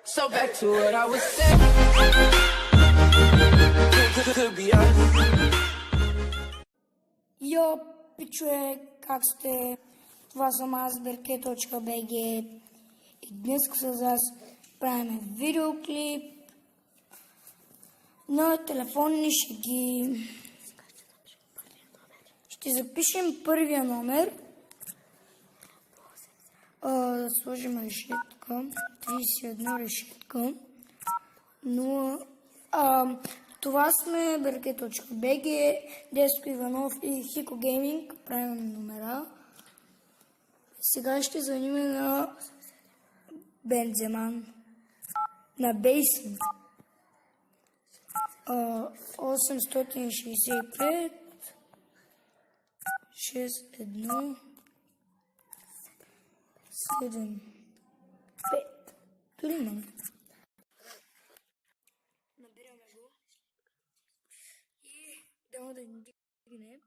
So back to what I was saying. Could be us. Йо, пичове, как сте? Това съм аз, Berke.bg и днес с вас правим видеоклип на телефонни шеги. Ще запишем първия номер. Сложим решетка, 31 решетка, 0. Това сме Berke.bg, Деско Иванов и Хико Гейминг, правим номера. Сега ще звъним на Бенземан, на Бейсен. 865 61 7 5. Дори имаме. Набираме го и дано да ни дигне.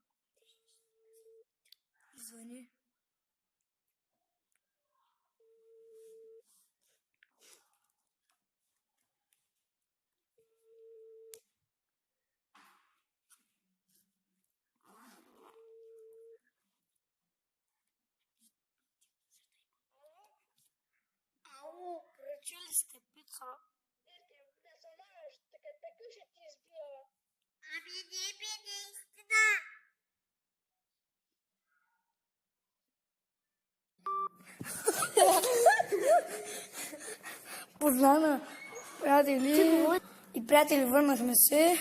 Звъни. Поръчали сте пица? Не съмняваш, така ще ти избира. Ами не бе, наистина. Познана, приятели и приятели, върнахме се.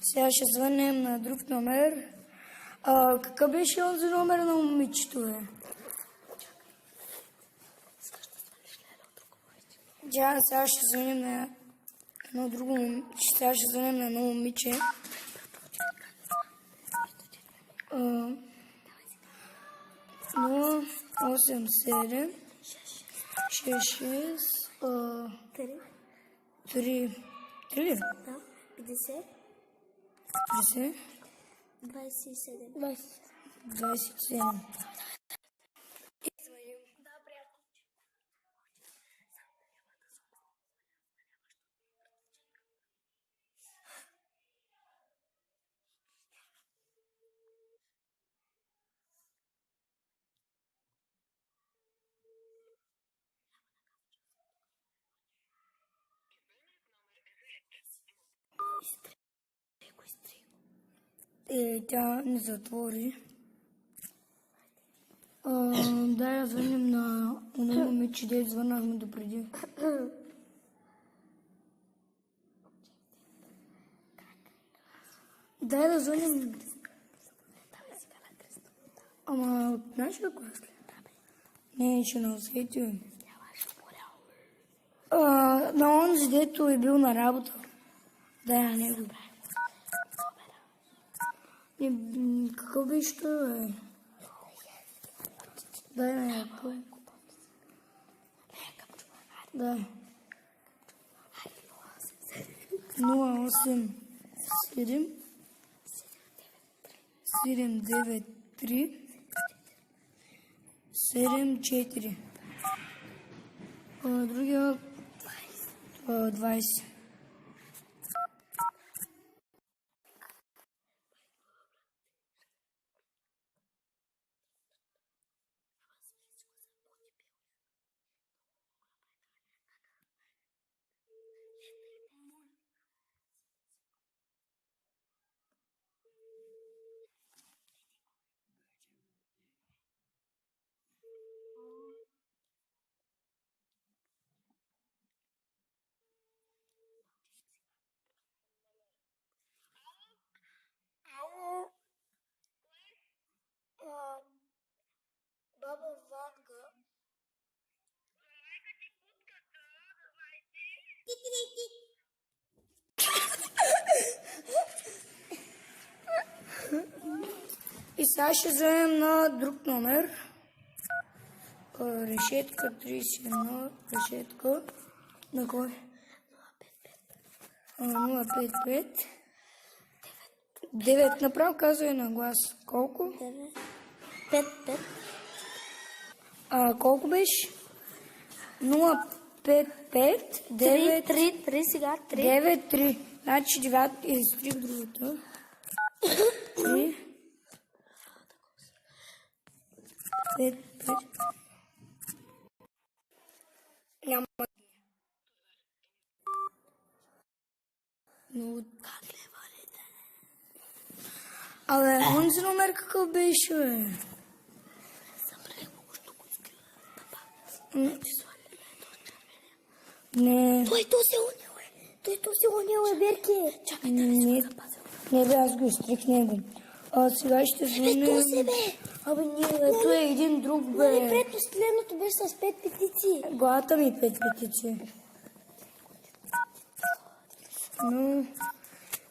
Сега ще звънем на друг номер. Какъв беше онзи номер на момичето, бе? Сега ще звънем на едно друго момиче. Сега ще звънем на едно момиче. 087 66 3 ли? Да, 50 50 27. 27. Тя не затвори. Да, я звъним на оно момиче, де звънахме допреди. Дай да звъним. Ама от нашия клас ли? Не, ще не усети. На онзи, дето е бил на работа. Дай на него. Какъв беше той, бе? Дай на някой. Да. 087 793 74. Другия 20. Баба Ванга. И сега ще вземем на друг номер. Решетка 31, решетка. На кой? 055. 9. Направо казвай на глас. Колко? 9. 5. Колко беше? 055 9 3 сега. 3. 9-3. Значи 9 изтрих другото. 3. 5, 5. Няма. Но как ли валите? Абе, онзи номер какъв беше, бе? Не. Той то се унил, Берки. Чакай да не се запазя. Не бе, аз го изтрих него. Сега ще звънем. То се, бе. Абе, не, то е един друг, бе. Нали пред последното беше с 5 петиции. Главата ми 5 петиции. Но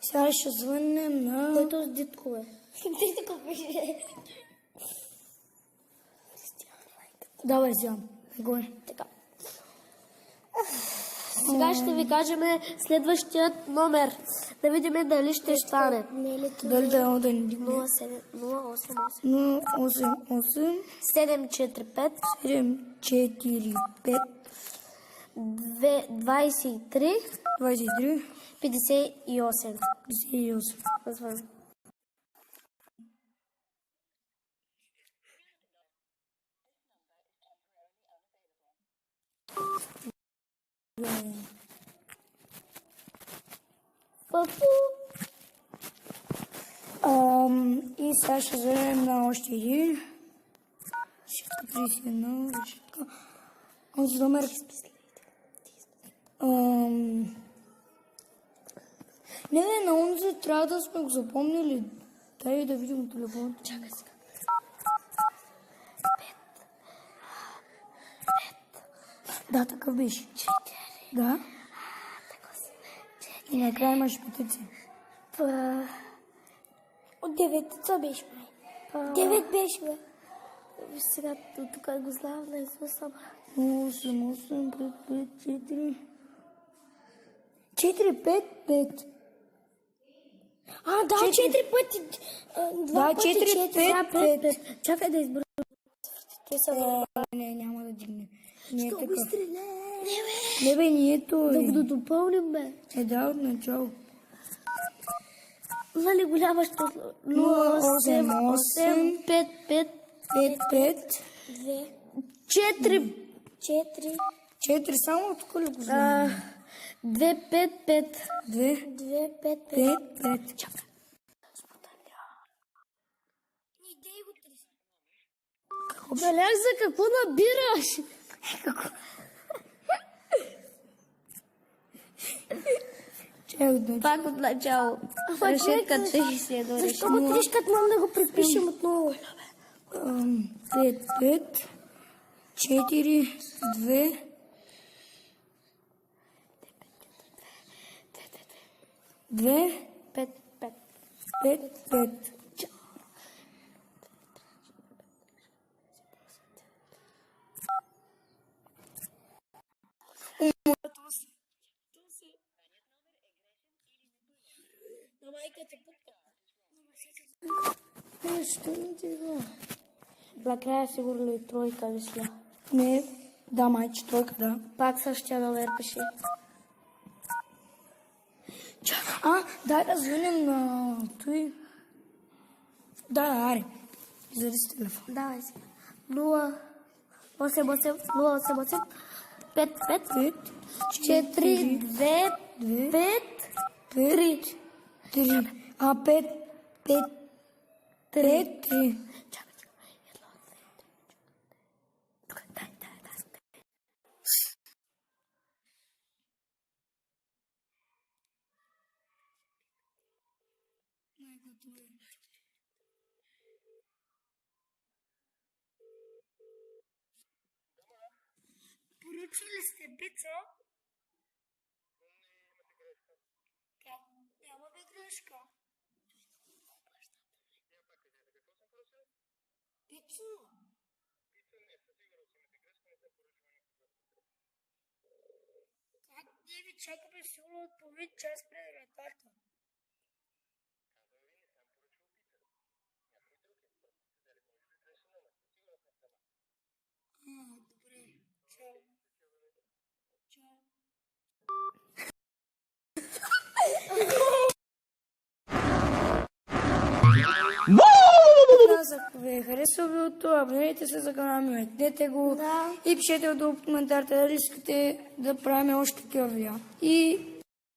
сега ще звънем на... Който с Дитко, бе. Дитко беше. Давай, вземам. Го. Така. Сега ще ви кажем следващият номер. Да видим дали ще стане. Не е ли това? Дали да е да ни дигне? 088 088 745 745 23 23 58. 58. Назвам. Папу. И сега ще звънем на още един. 631. Онзи номер. Не, на онзи трябва да сме го запомнили. Дай да видим телефон. Чакай сега. Да, такъв беше. Да. И накрая имаш петици. От 9 беше, бе. 9 беше, бе. Сега тук го знам на Исуса. 8, 5, 5, 4. 4, 5, 5. Да, 4 пъти. Да, 4, 5, 5. Чакай да изброя. Не, няма да дигне. Не е Що го такъв. стреля? Не бе, не е той. Да го допълним, бе. Да, от начало. Нали голяма ще... 088 5 5 5, 5. 2 4 4, само тук ли го знам? 2 5 5 2, 2 5 5, 5. Чакай. Бележа, какво набираш? Чакай от Пак от начало. Решетката ще е дори. Защо го тришкат, мам да го препишем отново? 5, 5, 4, 2, 2, 5 5 5, 5. Що не тега? Накрая сигурно и тройка висля. Не, да, майче, тройка, да. Пак същия номер пише. Дай да звънем на той. Да, аре. Зади си телефон. Давай си. 0 8 8 5 5 4 2 5 3 3. 5, 5, 5, 3. Поръчали сте пица? Няма бе грешка. Пица? Как ние ви чакаме сигурно от половин час пред вратата? Добре. Чао. ви е харесало видеото, абонирайте се за канала ми, лайкнете го и пишете в долу в коментарите дали искате да правим още такива видеа. И